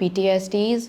PTSDs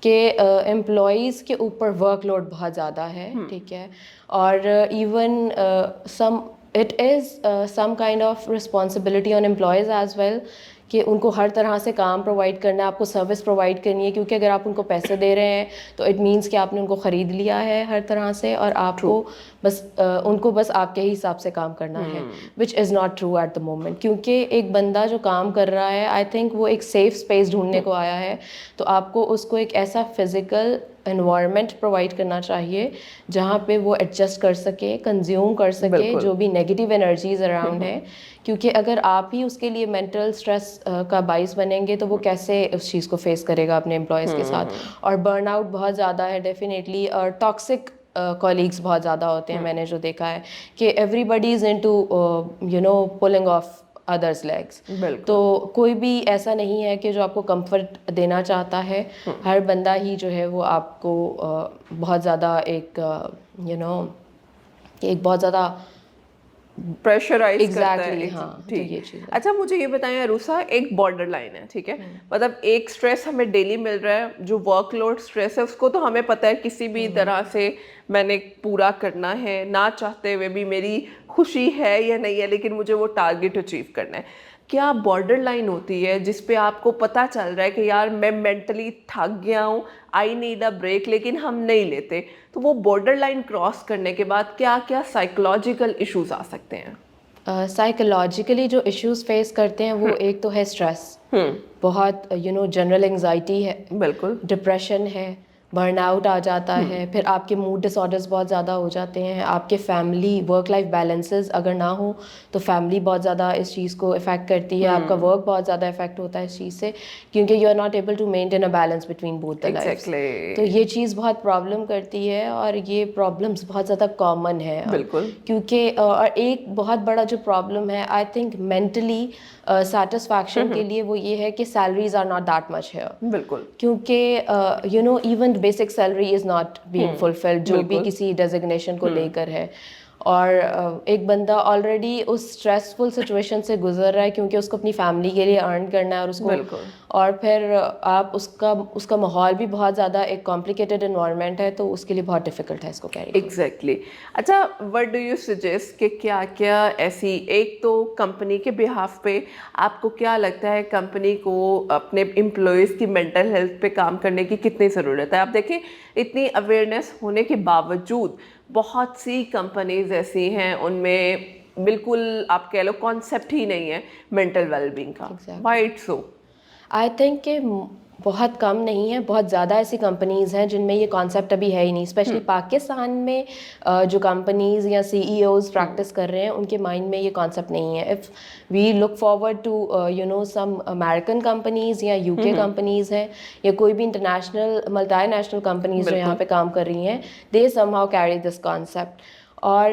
کہ employees کے اوپر ورک لوڈ بہت زیادہ ہے, ٹھیک ہے, اور even it is some kind of responsibility on employees as well کہ ان کو ہر طرح سے کام پرووائڈ کرنا ہے, آپ کو سروس پرووائڈ کرنی ہے, کیونکہ اگر آپ ان کو پیسے دے رہے ہیں تو اٹ مینس کہ آپ نے ان کو خرید لیا ہے ہر طرح سے, اور آپ کو بس ان کو بس آپ کے ہی حساب سے کام کرنا ہے, which is not true at the moment. کیونکہ ایک بندہ جو کام کر رہا ہے, آئی تھنک وہ ایک سیف اسپیس ڈھونڈنے کو آیا ہے, تو آپ کو اس کو ایک ایسا فزیکل انوائرمنٹ پرووائڈ کرنا چاہیے جہاں پہ وہ ایڈجسٹ کر سکے, کنزیوم کر سکے جو بھی نیگیٹو انرجیز اراؤنڈ ہیں, کیونکہ اگر آپ ہی اس کے لیے مینٹل اسٹریس کا باعث بنیں گے تو وہ کیسے اس چیز کو فیس کرے گا اپنے امپلائیز کے ساتھ. اور برن آؤٹ بہت زیادہ ہے ڈیفینیٹلی, اور ٹاکسک کولیگس بہت زیادہ ہوتے ہیں, میں نے جو دیکھا ہے کہ everybody is into pulling of others legs. تو کوئی بھی ایسا نہیں ہے کہ جو آپ کو کمفرٹ دینا چاہتا ہے, ہر بندہ ہی جو ہے وہ آپ کو بہت زیادہ ایک ایک بہت زیادہ پریشرائز کرتا ہے. ہاں, ٹھیک. اچھا مجھے یہ بتائیں عروسہ, ایک بارڈر لائن ہے, ٹھیک ہے, مطلب ایک اسٹریس ہمیں ڈیلی مل رہا ہے, جو ورک لوڈ اسٹریس ہے اس کو تو ہمیں پتہ ہے کسی بھی طرح سے میں نے پورا کرنا ہے, نہ چاہتے ہوئے بھی میری خوشی ہے یا نہیں ہے, لیکن مجھے وہ ٹارگیٹ اچیو کرنا ہے. کیا بارڈر لائن ہوتی ہے جس پہ آپ کو پتہ چل رہا ہے کہ یار میں مینٹلی تھک گیا ہوں, آئی نیڈ اے بریک, لیکن ہم نہیں لیتے, تو وہ بارڈر لائن کراس کرنے کے بعد کیا کیا سائیکولوجیکل ایشوز آ سکتے ہیں؟ سائیکولوجیکلی جو ایشوز فیس کرتے ہیں وہ ایک تو ہے اسٹریس, بہت جنرل انگزائٹی ہے, بالکل, ڈپریشن ہے, برن آؤٹ آ جاتا ہے, پھر آپ کے موڈ ڈس آرڈرز بہت زیادہ ہو جاتے ہیں, آپ کے فیملی ورک لائف بیلنسز اگر نہ ہو تو فیملی بہت زیادہ اس چیز کو افیکٹ کرتی ہے, آپ کا ورک بہت زیادہ افیکٹ ہوتا ہے اس چیز سے, کیونکہ you are not able to maintain a balance between both the lives. تو یہ چیز بہت پرابلم کرتی ہے, اور یہ پرابلمس بہت زیادہ کامن ہے. بالکل, کیونکہ اور ایک بہت بڑا جو پرابلم ہے آئی تھنک مینٹلی سیٹسفیکشن کے لیے وہ یہ ہے کہ salaries are not that much here. بالکل, کیونکہ even basic salary is not being fulfilled جو بھی کسی ڈیزگنیشن کو لے کر ہے, اور ایک بندہ آلریڈی اس اسٹریسفل سچویشن سے گزر رہا ہے کیونکہ اس کو اپنی فیملی کے لیے ارن کرنا ہے, اور اس کو اور پھر آپ اس کا ماحول بھی بہت زیادہ ایک کمپلیکیٹڈ انوائرمنٹ ہے, تو اس کے لیے بہت ڈیفیکلٹ ہے اس کو کیری. ایگزیکٹلی. اچھا وٹ ڈو یو سجیسٹ کہ کیا کیا ایسی, ایک تو کمپنی کے بہاف پہ آپ کو کیا لگتا ہے کمپنی کو اپنے امپلائیز کی مینٹل ہیلتھ پہ کام کرنے کی کتنی ضرورت ہے؟ آپ دیکھیں اتنی اویئرنیس ہونے کے باوجود بہت سی کمپنیز ایسی ہیں ان میں بالکل آپ کہہ لو کانسیپٹ ہی نہیں ہے مینٹل ویل بینگ کا. Why it so? I think کہ بہت کم نہیں ہے, بہت زیادہ ایسی کمپنیز ہیں جن میں یہ کانسیپٹ ابھی ہے ہی نہیں. اسپیشلی پاکستان میں جو کمپنیز یا سی ای اوز پریکٹس کر رہے ہیں ان کے مائنڈ میں یہ کانسیپٹ نہیں ہے. If we look forward to some American companies یا یو کے کمپنیز ہیں یا کوئی بھی انٹرنیشنل ملٹی نیشنل کمپنیز جو یہاں پہ کام کر رہی ہیں, they somehow carry this concept. اور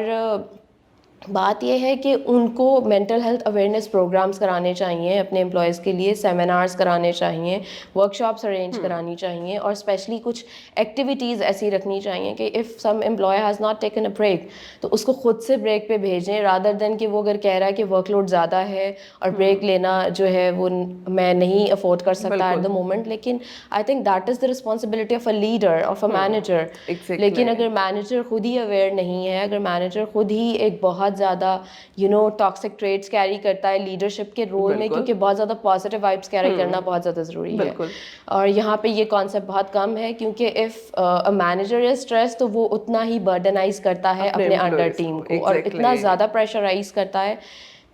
بات یہ ہے کہ ان کو مینٹل ہیلتھ اویئرنیس پروگرامس کرانے چاہیے اپنے امپلائیز کے لیے, سیمینارز کرانے چاہیے, ورک شاپس ارینج کرانی چاہیے, اور اسپیشلی کچھ ایکٹیویٹیز ایسی رکھنی چاہیے کہ if some employee has not taken a break تو اس کو خود سے بریک پہ بھیجیں, رادر دین کہ وہ اگر کہہ رہا ہے کہ ورک لوڈ زیادہ ہے اور بریک لینا جو ہے وہ میں نہیں افورڈ کر سکتا ایٹ دا مومنٹ. لیکن I think that is the responsibility of a leader, of a manager. لیکن اگر مینیجر خود ہی اویئر نہیں ہے, اگر مینیجر خود ہی ایک بہت زیادہ ٹاکسک ٹریٹس کیری کرتا ہے لیڈرشپ کے رول میں, کیونکہ بہت زیادہ پازیٹیو وائبس کیری کرنا بہت زیادہ ضروری ہے, اور یہاں پہ یہ کانسیپٹ بہت کم ہے. کیونکہ if a manager is stress تو وہ اتنا ہی برڈنائز کرتا ہے اپنے انڈر ٹیم کو, اور اتنا زیادہ پریشرائز کرتا ہے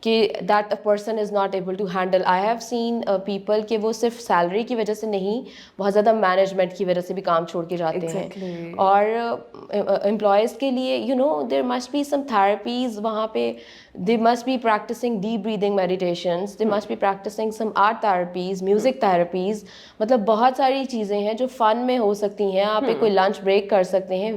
کہ that a person is not able to handle. I have seen people کہ وہ صرف سیلری کی وجہ سے نہیں, بہت زیادہ مینجمنٹ کی وجہ سے بھی کام چھوڑ کے جاتے ہیں. اور امپلائیز کے لیے there must be some therapies وہاں پہ, they must be practicing deep breathing meditations, they must be practicing some art therapies, music therapies. مطلب بہت ساری چیزیں ہیں جو فن میں ہو سکتی ہیں. آپ ایک کوئی لنچ بریک کر سکتے ہیں,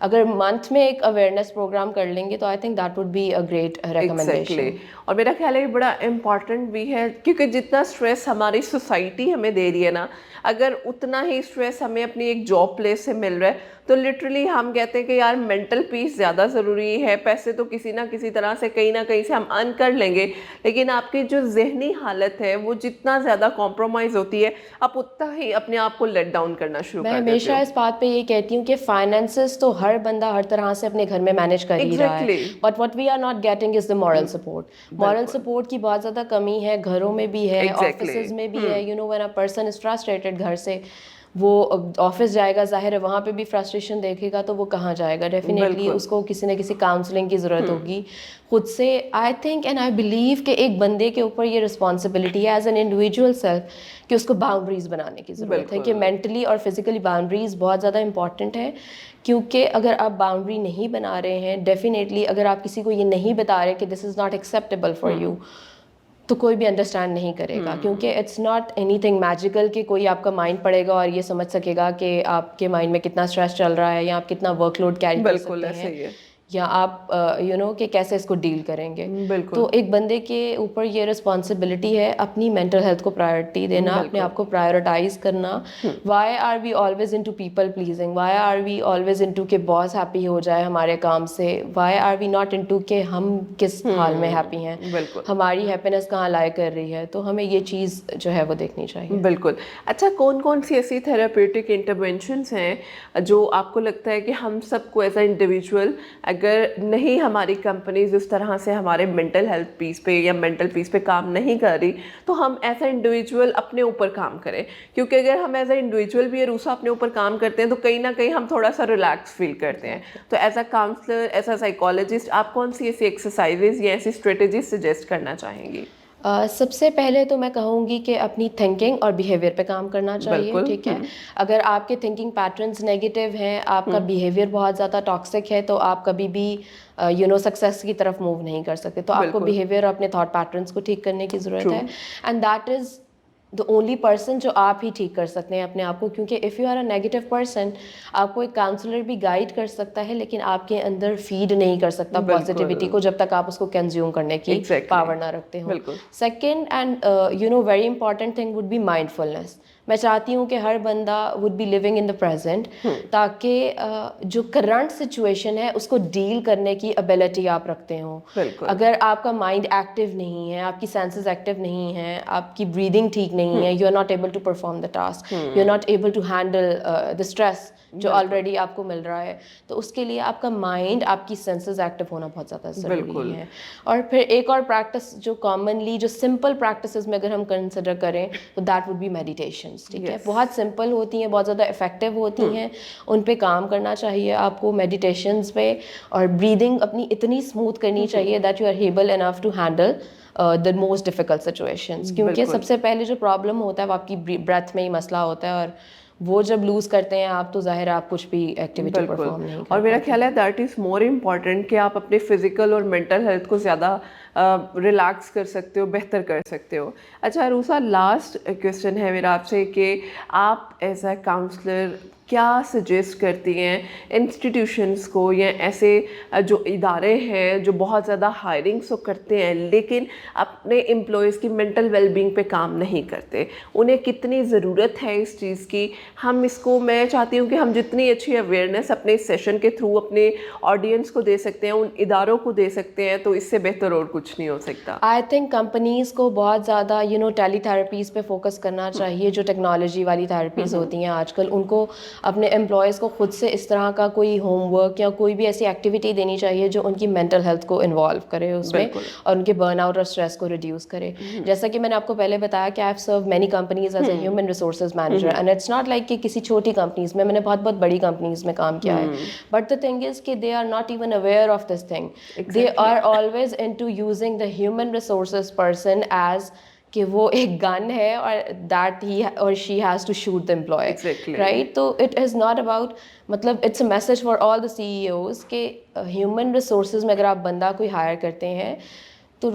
اگر منتھ میں ایک اویئرنیس پروگرام کر لیں گے تو I think that would be a great recommendation. اور میرا خیال ہے یہ بڑا امپورٹنٹ بھی ہے, کیونکہ جتنا اسٹریس ہماری سوسائٹی ہمیں دے رہی ہے نا, اگر اتنا ہی اسٹریس ہمیں اپنی ایک جاب پلیس سے مل رہا ہے تو لٹرلی ہم کہتے ہیں کہ یار مینٹل پیس زیادہ ضروری ہے, پیسے تو کسی نہ کسی طرح سے کہیں نہ کہیں سے ہم ارن کر لیں گے, لیکن آپ کی جو ذہنی حالت ہے وہ جتنا زیادہ کمپرومائز ہوتی ہے آپ اتنا ہی اپنے آپ کو لیٹ ڈاؤن کرنا شروع میں کر دیتے ہمیشہ ہو. اس بات پہ یہ کہتی ہوں کہ فائنینسز تو ہر بندہ ہر طرح سے اپنے گھر میں مینیج کر ہی رہا ہے, but what we are not getting is the moral support. Moral support کی بہت زیادہ کمی ہے, گھروں میں بھی ہے, آفیسز میں بھی ہے. You know when a person is frustrated گھر سے, وہ آفس جائے گا, ظاہر ہے وہاں پہ بھی فرسٹریشن دیکھے گا تو وہ کہاں جائے گا. ڈیفینیٹلی اس کو کسی نہ کسی کاؤنسلنگ کی ضرورت ہوگی خود سے. I think and I believe کہ ایک بندے کے اوپر یہ رسپانسبلٹی ہے ایز این انڈیویجول سیلف کہ اس کو باؤنڈریز بنانے کی ضرورت ہے, کہ مینٹلی اور فزیکلی باؤنڈریز بہت زیادہ امپورٹنٹ ہے. کیونکہ اگر آپ باؤنڈری نہیں بنا رہے ہیں, ڈیفینیٹلی اگر آپ کسی کو یہ نہیں بتا رہے کہ this is not acceptable for you, تو کوئی بھی انڈرسٹینڈ نہیں کرے گا. کیونکہ it's not anything magical کہ کوئی آپ کا مائنڈ پڑھے گا اور یہ سمجھ سکے گا کہ آپ کے مائنڈ میں کتنا اسٹریس چل رہا ہے, یا آپ کتنا ورک لوڈ کیری کر سکتے ہیں, یا آپ یو نو کہ کیسے اس کو ڈیل کریں گے. تو ایک بندے کے اوپر یہ رسپانسبلٹی ہے اپنی مینٹل ہیلتھ کو پرائرٹی دینا, اپنے آپ کو پرائرٹائز کرنا. Why are we always into people pleasing, why are we always into کہ باس ہیپی ہو جائے ہمارے کام سے, why are we not into کہ ہم کس حال میں ہیپی ہیں, ہماری ہیپینس کہاں لائے کر رہی ہے. تو ہمیں یہ چیز جو ہے وہ دیکھنی چاہیے. بالکل. اچھا, کون کون سی ایسی تھراپیوٹک انٹرونشنس ہیں جو آپ کو لگتا ہے کہ ہم سب کو ایز اے انڈیویجول, اگر نہیں ہماری کمپنیز اس طرح سے ہمارے مینٹل ہیلتھ پیس پہ یا مینٹل پیس پہ کام نہیں کر رہی, تو ہم ایز اے انڈیویجول اپنے اوپر کام کریں؟ کیونکہ اگر ہم ایز اے انڈیویجول بھی روسا اپنے اوپر کام کرتے ہیں تو کہیں نہ کہیں ہم تھوڑا سا ریلیکس فیل کرتے ہیں. تو as a counsellor, as a psychologist, آپ کون سی ایسی ایکسرسائزز یا ایسی اسٹریٹجیز سجیسٹ کرنا چاہیں گی؟ سب سے پہلے تو میں کہوں گی کہ اپنی تھنکنگ اور بیہیویئر پہ کام کرنا چاہیے. ٹھیک ہے, اگر آپ کے تھنکنگ پیٹرنز نیگیٹو ہیں, آپ کا بیہیویئر بہت زیادہ ٹاکسک ہے, تو آپ کبھی بھی یو نو سکسیس کی طرف موو نہیں کر سکتے. تو آپ کو بیہیویئر اور اپنے تھاٹ پیٹرنس کو ٹھیک کرنے کی ضرورت ہے, and that is the only person جو آپ ہی ٹھیک کر سکتے ہیں اپنے آپ کو. کیونکہ if you are a negative person, آپ کو ایک کاؤنسلر بھی گائڈ کر سکتا ہے لیکن آپ کے اندر فیڈ نہیں کر سکتا پازیٹیوٹی کو جب تک آپ اس کو کنزیوم کرنے کی پاور نہ رکھتے ہو. Second and you know very important thing would be mindfulness. میں چاہتی ہوں کہ ہر بندہ would be living in the present, تاکہ جو کرنٹ سچویشن ہے اس کو ڈیل کرنے کی ابیلٹی آپ رکھتے ہوں. اگر آپ کا مائنڈ ایکٹیو نہیں ہے, آپ کی سینسز ایکٹیو نہیں ہیں, آپ کی بریدنگ ٹھیک نہیں ہے, you are not able to perform the task, you are not able to handle the stress جو آلریڈی آپ کو مل رہا ہے, تو اس کے لیے آپ کا مائنڈ, آپ کی سینسز ایکٹیو ہونا بہت زیادہ ضروری ہے. اور پھر ایک اور پریکٹس جو کامنلی, جو سمپل پریکٹسز میں اگر ہم کنسیڈر کریں تو دیٹ وڈ بی میڈیٹیشنس. ٹھیک ہے, بہت سمپل ہوتی ہیں, بہت زیادہ افیکٹو ہوتی ہیں, ان پہ کام کرنا چاہیے آپ کو, میڈیٹیشنس پہ. اور بریدنگ اپنی اتنی اسموتھ کرنی چاہیے that you are able enough to handle the most difficult situations. کیونکہ سب سے پہلے جو پرابلم ہوتا ہے وہ آپ کی بریتھ میں ہی مسئلہ ہوتا ہے, اور وہ جب لوز کرتے ہیں آپ تو ظاہر آپ کچھ بھی ایکٹیویٹی پرفارم نہیں کرتے. اور میرا خیال ہے دیٹ از مور امپورٹنٹ کہ آپ اپنے فزیکل اور مینٹل ہیلتھ کو زیادہ ریلیکس کر سکتے ہو, بہتر کر سکتے ہو. اچھا روسا, لاسٹ کویسچن ہے میرا آپ سے کہ آپ ایز اے کاؤنسلر کیا سجیسٹ کرتی ہیں انسٹیٹیوشنس کو, یا ایسے جو ادارے ہیں جو بہت زیادہ ہائرنگس تو کرتے ہیں لیکن اپنے امپلائیز کی مینٹل ویل بینگ پہ کام نہیں کرتے, انہیں کتنی ضرورت ہے اس چیز کی؟ ہم اس کو, میں چاہتی ہوں کہ ہم جتنی اچھی اویئرنیس اپنے سیشن کے تھرو اپنے آڈینس کو دے سکتے ہیں, ان اداروں کو دے سکتے ہیں, تو اس سے بہتر اور کچھ نہیں ہو سکتا. آئی تھنک کمپنیز کو بہت زیادہ یو نو ٹیلی تھراپیز پہ فوکس کرنا چاہیے. جو ٹیکنالوجی والی تھراپیز ہوتی ہیں آج کل, ان کو اپنے امپلائیز کو خود سے اس طرح کا کوئی ہوم ورک یا کوئی بھی ایسی ایکٹیویٹی دینی چاہیے جو ان کی مینٹل ہیلتھ کو انوالو کرے اس میں, اور ان کے برن آؤٹ اور اسٹریس کو ریڈیوس کرے. جیسا کہ میں نے آپ کو پہلے بتایا کہ I have serve many companies as a human resources manager, and it's not like کہ کسی چھوٹی کمپنیز میں نے بہت بڑی کمپنیز میں کام کیا ہے, بٹ دا تھنگ از کہ they are not even aware of this thing. They are always into using the human resources person as کہ وہ ایک گن ہے اور دیٹ ہی اور she has to shoot the employee, right. تو it is not about, مطلب it's a message for all the CEOs کہ human resources میں اگر آپ بندہ کوئی ہائر کرتے ہیں تو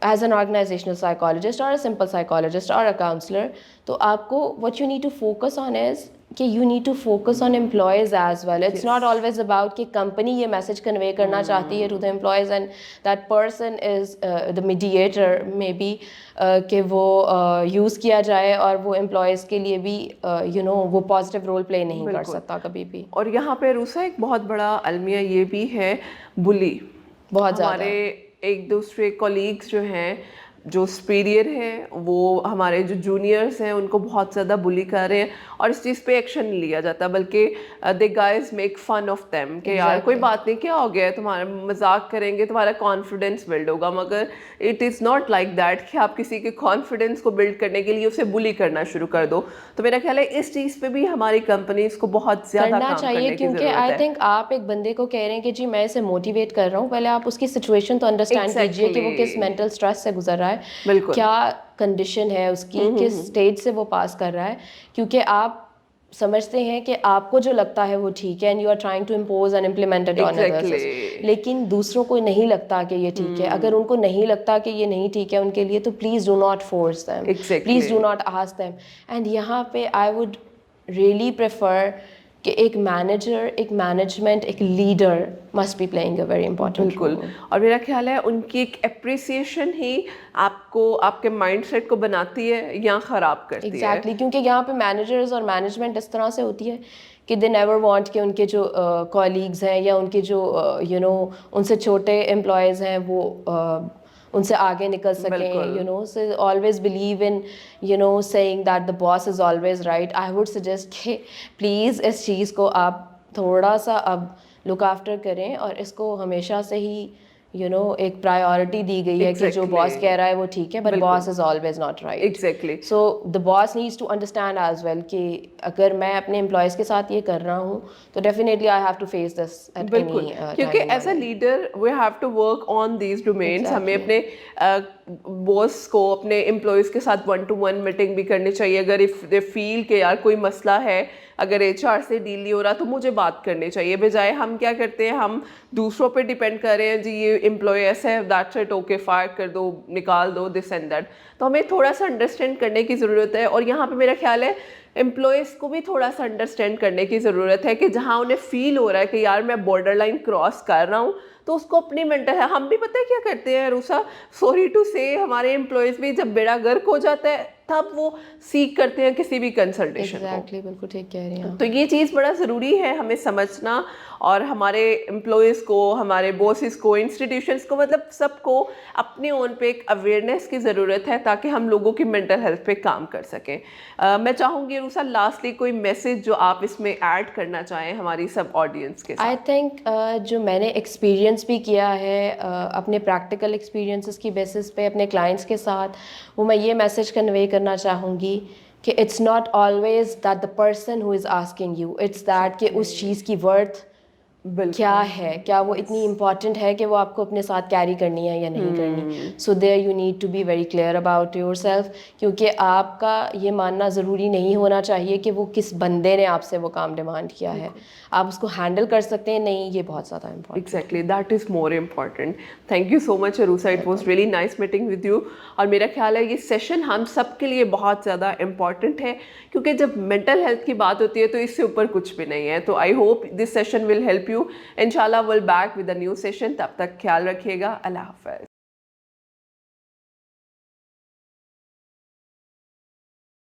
ایز این آرگنائزیشنل سائیکالوجسٹ اور اے سمپل سائیکالوجسٹ اور اے کاؤنسلر, تو آپ کو what you need to focus on is کہ you need to focus on employees as well. It's not always about کہ کمپنی یہ میسج کنوے کرنا چاہتی ہے to the employees and that person is the mediator may be, کہ وہ use کیا جائے اور وہ امپلائیز کے لیے بھی وہ پازیٹیو رول پلے نہیں کر سکتا کبھی بھی. اور یہاں پہ روسا ایک بہت بڑا المیہ یہ بھی ہے بلی. بہت زیادہ ہمارے ایک دوسرے کولیگس جو ہیں, جو سپیریئر ہیں, وہ ہمارے جو جونیئرس ہیں ان کو بہت زیادہ بلی کر رہے ہیں, اور اس چیز پہ ایکشن نہیں لیا جاتا, بلکہ they guys make fun of them کہ یار کوئی بات نہیں, کیا ہو گیا ہے, تمہارا مذاق کریں گے, تمہارا کانفیڈینس بلڈ ہوگا. مگر it is not like that کہ آپ کسی کے کانفیڈینس کو بلڈ کرنے کے لیے اسے بلی کرنا شروع کر دو. تو میرا خیال ہے اس چیز پہ بھی ہماری کمپنیز کو بہت زیادہ کرنا چاہیے, کیونکہ آئی تھنک آپ ایک بندے کو کہہ رہے ہیں کہ جی میں اسے موٹیویٹ کر رہا ہوں, پہلے آپ اس کی سچویشن تو انڈرسٹینڈ کیجیے کہ وہ کس مینٹل اسٹریس سے گزر رہا ہے, کیا کنڈیشن ہے اس کی, کس اسٹیج سے وہ پاس کر رہا ہے. کیونکہ آپ سمجھتے ہیں کہ آپ کو جو لگتا ہے وہ ٹھیک ہے and you are trying to impose and implement it on others, لیکن دوسروں کو نہیں لگتا کہ یہ ٹھیک ہے. اگر ان کو نہیں لگتا کہ یہ نہیں ٹھیک ہے ان کے لیے, تو please do not force them, please do not ask them. And یہاں پہ آئی وڈ ریئلی پریفر کہ ایک مینیجر, ایک مینجمنٹ, ایک leader must be playing a very important role. بالکل. اور میرا خیال ہے ان کی ایک اپریسیشن ہی آپ کو, آپ کے مائنڈ سیٹ کو بناتی ہے یا خراب کرتی ہے. ایگزیکٹلی, کیونکہ یہاں پہ مینیجرز اور مینجمنٹ اس طرح سے ہوتی ہے کہ دے نیور وانٹ کہ ان کے جو کولیگز ہیں یا ان کے جو ان سے چھوٹے امپلائیز ہیں وہ ان سے آگے نکل سکیں. so always believe in saying that the boss is always right. I would suggest کہ پلیز اس چیز کو آپ تھوڑا سا اب لک آفٹر کریں, اور اس کو ہمیشہ سے ہی ایک پرائیورٹی دی گئی ہے کہ جو باس کہہ رہا ہے وہ ٹھیک ہے, but boss is always not right. Exactly. So the boss needs to understand as well کہ اگر میں اپنے امپلائیز کے ساتھ یہ کر رہا ہوں تو definitely I have to face this at any time. کیونکہ as a leader we have to work on these domains. ہمیں اپنے باس کو, اپنے امپلائیز کے ساتھ 1-to-1 میٹنگ بھی کرنی چاہیے. اگر اف دے فیل کہ یار کوئی مسئلہ ہے, اگر ایچ آر سے ڈیل نہیں ہو رہا, تو مجھے بات کرنی چاہیے, بجائے ہم کیا کرتے ہیں, ہم دوسروں پہ ڈیپینڈ کر رہے ہیں, جی یہ امپلائی ایسا ہے, دیٹس اٹ, اوکے فائر کر دو, نکال دو, دس اینڈ دیٹ. تو ہمیں تھوڑا سا انڈرسٹینڈ کرنے کی ضرورت ہے. اور یہاں پہ میرا خیال ہے امپلائیز کو بھی تھوڑا سا انڈرسٹینڈ کرنے کی ضرورت ہے کہ جہاں انہیں فیل ہو رہا ہے کہ یار میں بارڈر لائن کراس کر رہا ہوں, تو اس کو اپنی مینٹل ہے. ہم بھی پتہ ہے کیا کرتے ہیں روسا, سوری ٹو سے, ہمارے امپلائیز بھی جب بیڑا گرک ہو جاتا ہے تب وہ سیکھ کرتے ہیں کسی بھی کنسلٹیشن کو. ایگزیکٹلی, بالکل ٹھیک کہہ رہی ہیں. تو یہ چیز بڑا ضروری ہے ہمیں سمجھنا, اور ہمارے امپلائیز کو, ہمارے باسز کو, انسٹیٹیوشنس کو, مطلب سب کو اپنے اون پہ ایک اویئرنیس کی ضرورت ہے تاکہ ہم لوگوں کی مینٹل ہیلتھ پہ کام کر سکیں. میں چاہوں گی روسا لاسٹلی کوئی میسج جو آپ اس میں ایڈ کرنا چاہیں ہماری سب آڈینس کے ساتھ. آئی تھنک جو میں نے ایکسپیرینس بھی کیا ہے اپنے پریکٹیکل ایکسپیرینسز کی بیسس پہ اپنے کلائنٹس کے ساتھ, وہ میں یہ میسج کنوے کرنا چاہوں گی کہ it's not always that the person who is asking you, it's that کہ اس چیز کی ورتھ کیا ہے, کیا وہ اتنی امپورٹنٹ ہے کہ وہ آپ کو اپنے ساتھ کیری کرنی ہے یا نہیں کرنی. So there you need to be very clear about yourself, کیونکہ آپ کا یہ ماننا ضروری نہیں ہونا چاہیے کہ وہ کس بندے نے آپ سے وہ کام ڈیمانڈ کیا ہے, آپ اس کو ہینڈل کر سکتے ہیں. نہیں, یہ بہت زیادہ important. Exactly, that is more important. Thank you so much Arousa, it was really nice meeting with you. اور میرا خیال ہے یہ سیشن ہم سب کے لیے بہت زیادہ امپورٹنٹ ہے, کیونکہ جب مینٹل ہیلتھ کی بات ہوتی ہے تو اس سے اوپر کچھ بھی نہیں ہے. تو I hope this session will help you. انشاءاللہ will back with a new session. تب تک خیال رکھیے گا. اللہ حافظ.